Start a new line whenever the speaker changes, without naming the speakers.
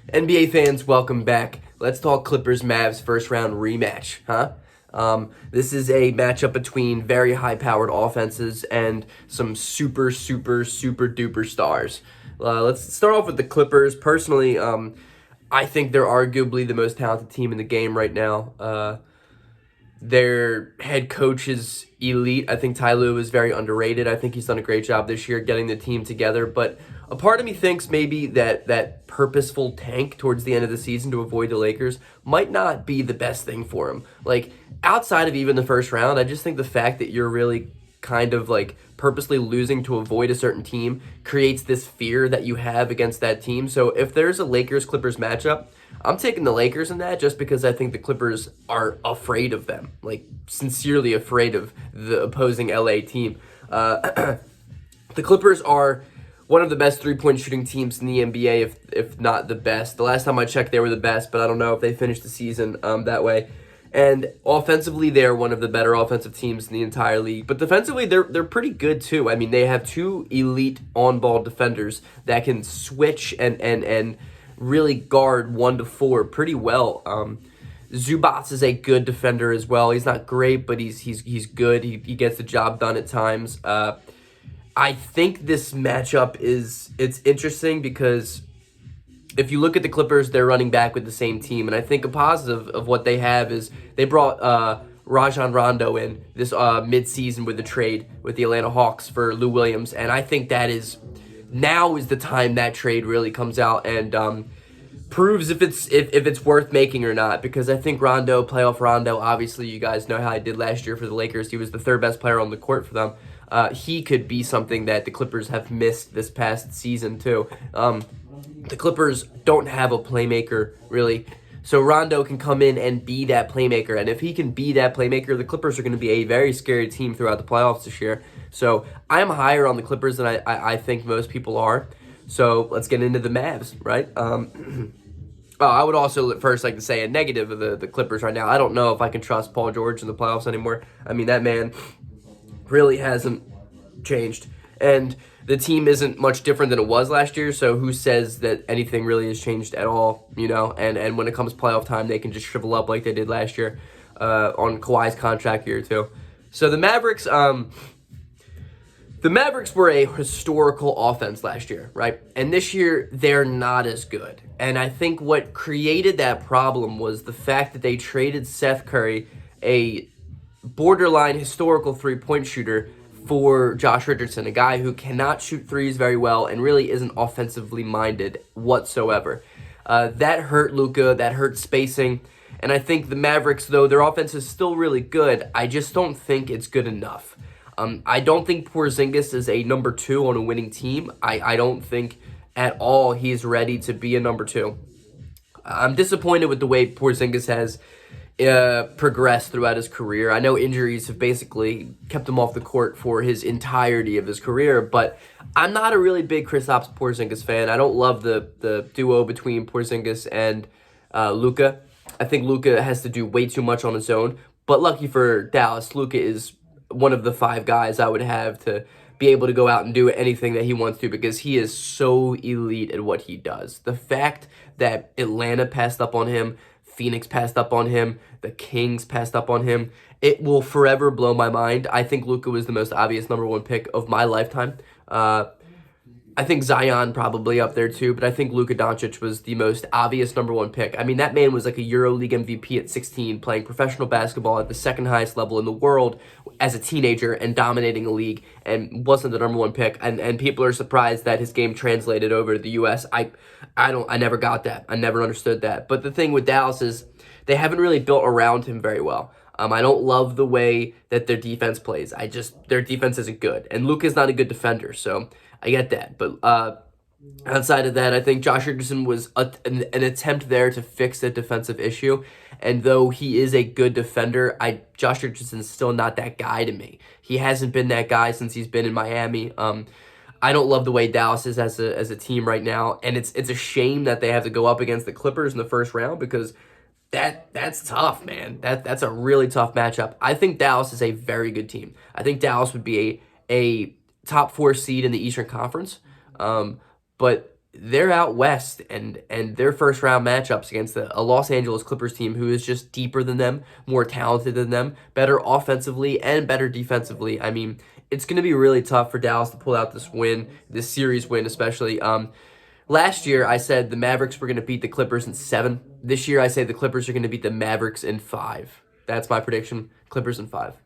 NBA fans, welcome back. Let's talk Clippers-Mavs first round rematch, huh? This is a matchup between very high-powered offenses and some super duper stars. Let's start off with the Clippers. Personally, I think they're arguably the most talented team in the game right now. Their head coach is elite. I think Ty Lue is very underrated. I think he's done a great job this year getting the team together. But a part of me thinks maybe that purposeful tank towards the end of the season to avoid the Lakers might not be the best thing for him. Like, outside of even the first round, I just think the fact that you're really kind of like purposely losing to avoid a certain team creates this fear that you have against that team. So if there's a Lakers-Clippers matchup, I'm taking the Lakers in that just because I think the Clippers are afraid of them, like sincerely afraid of the opposing LA team. The Clippers are one of the best three-point shooting teams in the NBA, if not the best. The last time I checked, they were the best, but I don't know if they finished the season that way. And offensively, they're one of the better offensive teams in the entire league. But defensively, they're pretty good too. I mean, they have two elite on-ball defenders that can switch and really guard 1 to 4 pretty well. Zubats is a good defender as well. He's not great, but he's good. He gets the job done at times. I think this matchup it's interesting because if you look at the Clippers, they're running back with the same team, and I think a positive of what they have is they brought Rajon Rondo in this mid-season with the trade with the Atlanta Hawks for Lou Williams, and I think now is the time that trade really comes out and proves if it's worth making or not. Because I think playoff Rondo, obviously you guys know how he did last year for the Lakers. He was the third best player on the court for them. He could be something that the Clippers have missed this past season too. The Clippers don't have a playmaker, really. So Rondo can come in and be that playmaker. And if he can be that playmaker, the Clippers are going to be a very scary team throughout the playoffs this year. So I'm higher on the Clippers than I think most people are. So let's get into the Mavs, right? I would also first like to say a negative of the Clippers right now. I don't know if I can trust Paul George in the playoffs anymore. I mean, that man really hasn't changed. And the team isn't much different than it was last year, so who says that anything really has changed at all, you know? And when it comes playoff time, they can just shrivel up like they did last year on Kawhi's contract year too. So the Mavericks were a historical offense last year, right? And this year, they're not as good. And I think what created that problem was the fact that they traded Seth Curry, a borderline historical three-point shooter, for Josh Richardson, a guy who cannot shoot threes very well and really isn't offensively minded whatsoever. That hurt Luka, that hurt spacing, and I think the Mavericks, though their offense is still really good, I just don't think it's good enough. I don't think Porzingis is a number 2 on a winning team. I don't think at all he's ready to be a number 2. I'm disappointed with the way Porzingis has progressed throughout his career. I know injuries have basically kept him off the court for his entirety of his career, but I'm not a really big Kristaps Porzingis fan. I don't love the duo between Porzingis and Luka. I think Luka has to do way too much on his own, but lucky for Dallas, Luka is one of the 5 guys I would have to be able to go out and do anything that he wants to because he is so elite at what he does. The fact that Atlanta passed up on him, Phoenix passed up on him, the Kings passed up on him, it will forever blow my mind. I think Luka was the most obvious number 1 pick of my lifetime. I think Zion probably up there too, but I think Luka Doncic was the most obvious number 1 pick. I mean, that man was like a EuroLeague MVP at 16, playing professional basketball at the second highest level in the world as a teenager and dominating a league, and wasn't the number 1 pick. And people are surprised that his game translated over to the U.S. I never got that. I never understood that. But the thing with Dallas is they haven't really built around him very well. I don't love the way that their defense plays. Their defense isn't good, and Luka's not a good defender, so I get that. But outside of that, I think Josh Richardson was an attempt there to fix the defensive issue. And though he is a good defender, Josh Richardson's still not that guy to me. He hasn't been that guy since he's been in Miami. I don't love the way Dallas is as a team right now, and it's a shame that they have to go up against the Clippers in the first round because that's tough, man. That's a really tough matchup. I think Dallas is a very good team. I think Dallas would be a top 4 seed in the Eastern Conference. But they're out west, and their first round matchups against a Los Angeles Clippers team who is just deeper than them, more talented than them, better offensively and better defensively. I mean, it's going to be really tough for Dallas to pull out this series win, especially. Last year, I said the Mavericks were going to beat the Clippers in 7. This year, I say the Clippers are going to beat the Mavericks in 5. That's my prediction. Clippers in 5.